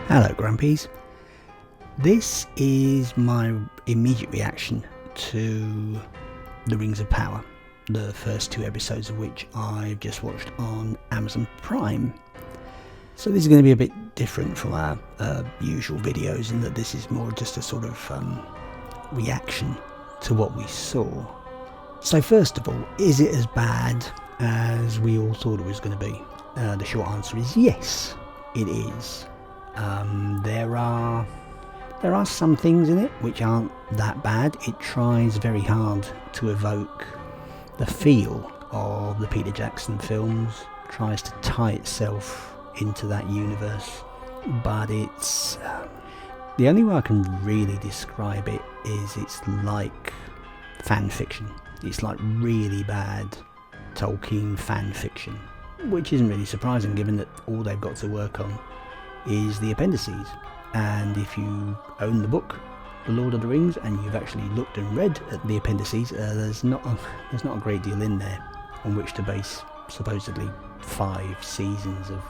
Hello Grumpies. This is my immediate reaction to The Rings of Power, the first 2 episodes of which I've just watched on Amazon Prime. So this is going to be a bit different from our usual videos in that this is more just a sort of reaction to what we saw. So first of all, is it as bad as we all thought it was going to be? The short answer is yes, it is. There are some things in it which aren't that bad. It tries very hard to evoke the feel of the Peter Jackson films, tries to tie itself into that universe, but it's the only way I can really describe it is it's like fan fiction. It's like really bad Tolkien fan fiction, which isn't really surprising given that all they've got to work on is the appendices. And if you own the book The Lord of the Rings and you've actually looked and read at the appendices, there's not a great deal in there on which to base supposedly 5 seasons of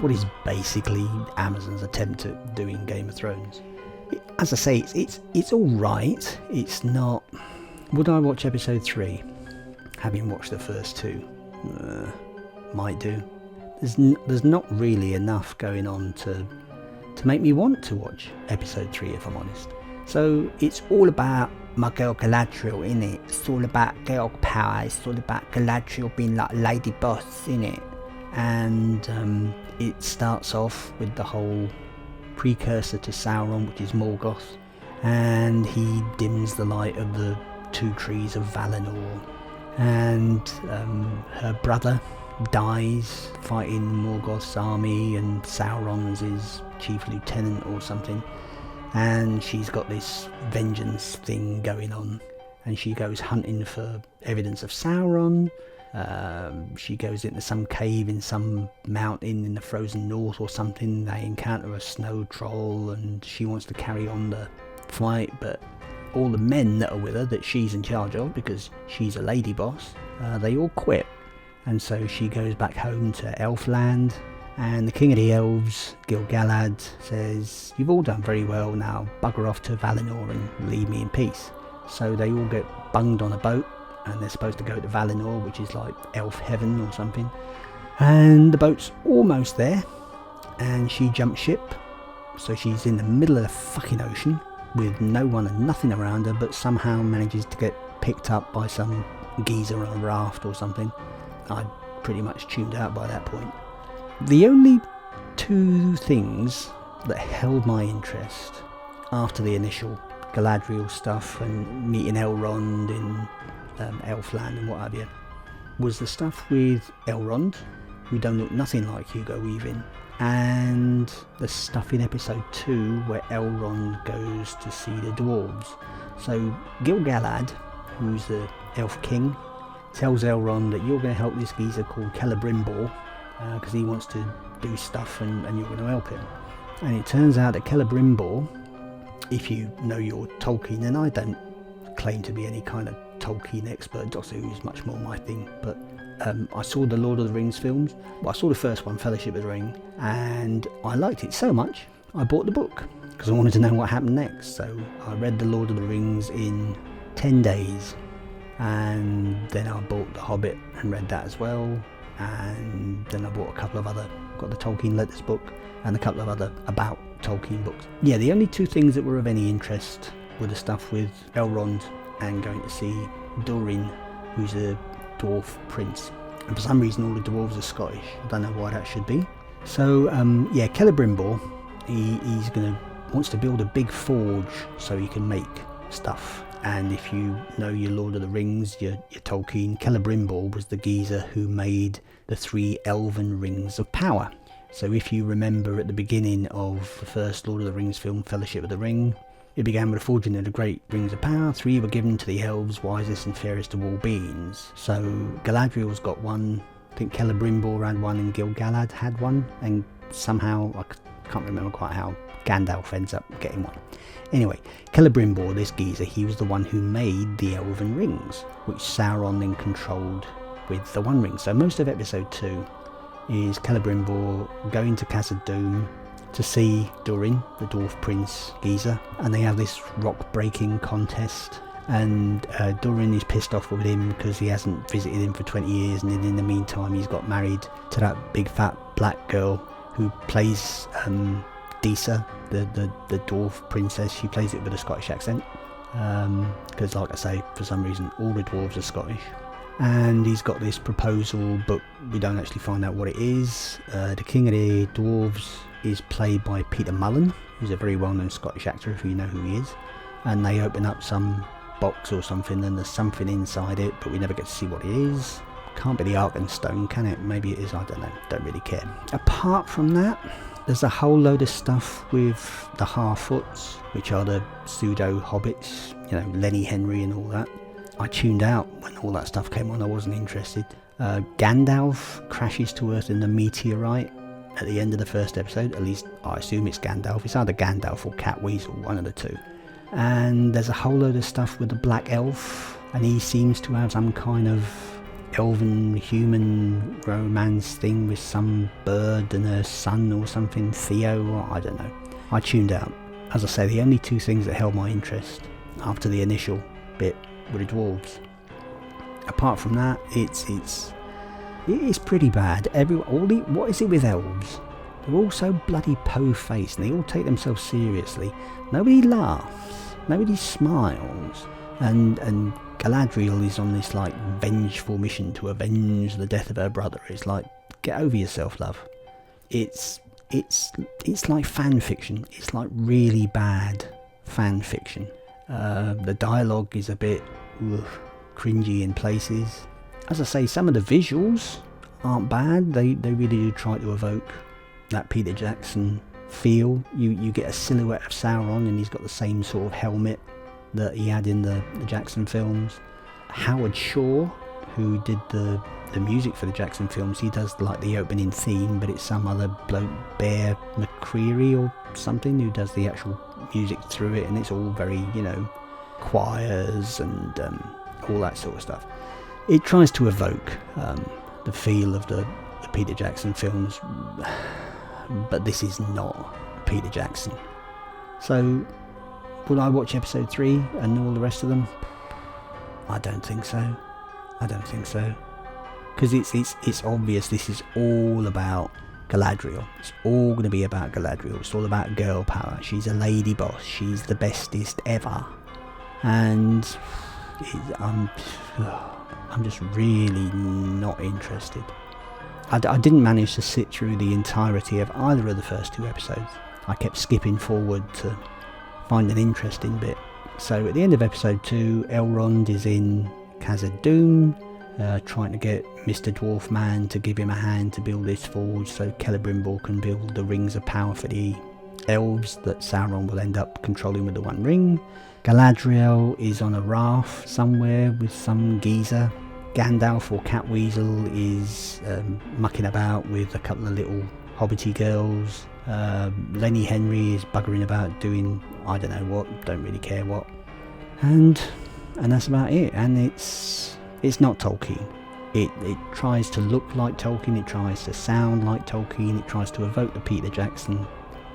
what is basically Amazon's attempt at doing Game of Thrones. As I say, it's all right. It's not. Would I watch episode 3 having watched the first 2? Might do. There's not really enough going on to make me want to watch episode 3, if I'm honest. So it's all about my girl Galadriel, innit? It's all about girl power. It's all about Galadriel being like lady boss, innit? And it starts off with the whole precursor to Sauron, which is Morgoth, and he dims the light of the 2 trees of Valinor, and her brother dies fighting Morgoth's army, and Sauron's his chief lieutenant or something, and she's got this vengeance thing going on, and she goes hunting for evidence of Sauron. She goes into some cave in some mountain in the frozen north or something. They encounter a snow troll and she wants to carry on the fight, but all the men that are with her that she's in charge of, because she's a lady boss, they all quit. And so she goes back home to Elfland, and the king of the elves, Gil-galad, says, "You've all done very well, now bugger off to Valinor and leave me in peace." So they all get bunged on a boat, and they're supposed to go to Valinor, which is like elf heaven or something. And the boat's almost there, and she jumps ship, so she's in the middle of the fucking ocean with no one and nothing around her, but somehow manages to get picked up by some geezer on a raft or something. I'd pretty much tuned out by that point. The only 2 things that held my interest after the initial Galadriel stuff and meeting Elrond in Elfland and what have you was the stuff with Elrond, who don't look nothing like Hugo Weaving, and the stuff in episode 2 where Elrond goes to see the dwarves. So Gil-galad, who's the elf king, tells Elrond that you're going to help this geezer called Celebrimbor because he wants to do stuff and you're going to help him. And it turns out that Celebrimbor, if you know your Tolkien, and I don't claim to be any kind of Tolkien expert, Doctor Who is much more my thing, but I saw the Lord of the Rings films. Well, I saw the first one, Fellowship of the Ring, and I liked it so much I bought the book because I wanted to know what happened next. So I read the Lord of the Rings in 10 days, and then I bought The Hobbit and read that as well, and then I bought a couple of other, got the Tolkien Letters book and a couple of other about Tolkien books. Yeah, the only 2 things that were of any interest were the stuff with Elrond and going to see Durin, who's a dwarf prince, and for some reason all the dwarves are Scottish. I don't know why that should be. So yeah, Celebrimbor, he's wants to build a big forge so he can make stuff. And if you know your Lord of the Rings, your Tolkien, Celebrimbor was the geezer who made the 3 elven rings of power. So if you remember at the beginning of the first Lord of the Rings film, Fellowship of the Ring, it began with a forging of the great rings of power. 3 were given to the elves, wisest and fairest of all beings. So Galadriel's got one, I think Celebrimbor had one, and Gil-galad had one, and somehow, I can't remember quite how, Gandalf ends up getting one. Anyway, Celebrimbor, this geezer, he was the one who made the elven rings, which Sauron then controlled with the One Ring. So most of episode 2 is Celebrimbor going to Khazad-dûm to see Durin, the Dwarf Prince geezer, and they have this rock breaking contest. And Durin is pissed off with him because he hasn't visited him for 20 years, and in the meantime he's got married to that big fat black girl who plays Disa, the Dwarf Princess. She plays it with a Scottish accent because, like I say, for some reason all the dwarves are Scottish. And he's got this proposal, but we don't actually find out what it is. The King of the Dwarves is played by Peter Mullen, who's a very well-known Scottish actor, if you know who he is. And they open up some box or something, and there's something inside it, but we never get to see what it is. Can't be the Arkenstone, can it? Maybe it is, I don't know, don't really care. Apart from that, there's a whole load of stuff with the Harfoots, which are the pseudo hobbits, you know, Lenny Henry and all that. I tuned out when all that stuff came on. I wasn't interested. Gandalf crashes to Earth in a meteorite at the end of the first episode. At least I assume it's Gandalf. It's either Gandalf or Catweasel, one of the two. And there's a whole load of stuff with the Black Elf, and he seems to have some kind of elven human romance thing with some bird and her son or something, Theo, or I don't know. I tuned out. As I say, the only two things that held my interest after the initial bit were the dwarves. Apart from that, it's pretty bad. What is it with elves? They're all so bloody po-faced, and they all take themselves seriously. Nobody laughs, nobody smiles, and Galadriel is on this like vengeful mission to avenge the death of her brother. It's like, get over yourself, love. It's like fan fiction. It's like really bad fan fiction. The dialogue is a bit cringy in places. As I say, some of the visuals aren't bad. They really do try to evoke that Peter Jackson feel. You get a silhouette of Sauron, and he's got the same sort of helmet that he had in the Jackson films. Howard Shore, who did the music for the Jackson films, he does like the opening theme, but it's some other bloke, Bear McCreary or something, who does the actual music through it, and it's all very, you know, choirs and all that sort of stuff. It tries to evoke the feel of the Peter Jackson films, but this is not Peter Jackson. So would I watch episode 3 and all the rest of them? I don't think so. Because it's obvious this is all about Galadriel. It's all going to be about Galadriel. It's all about girl power. She's a lady boss. She's the bestest ever. And I'm just really not interested. I didn't manage to sit through the entirety of either of the first 2 episodes. I kept skipping forward to find an interesting bit. So at the end of episode 2, Elrond is in Khazad-dûm, trying to get Mr. Dwarf Man to give him a hand to build this forge so Celebrimbor can build the rings of power for the elves that Sauron will end up controlling with the One Ring. Galadriel is on a raft somewhere with some geezer. Gandalf or Catweasel is mucking about with a couple of little hobbity girls. Lenny Henry is buggering about doing I don't know what, don't really care what. And that's about it. And it's not Tolkien. It tries to look like Tolkien, it tries to sound like Tolkien, it tries to evoke the Peter Jackson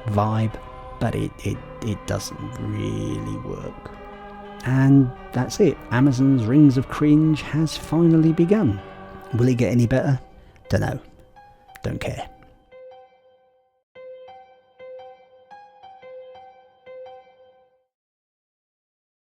vibe, but it doesn't really work. And that's it. Amazon's Rings of Cringe has finally begun. Will it get any better? Dunno. Don't care.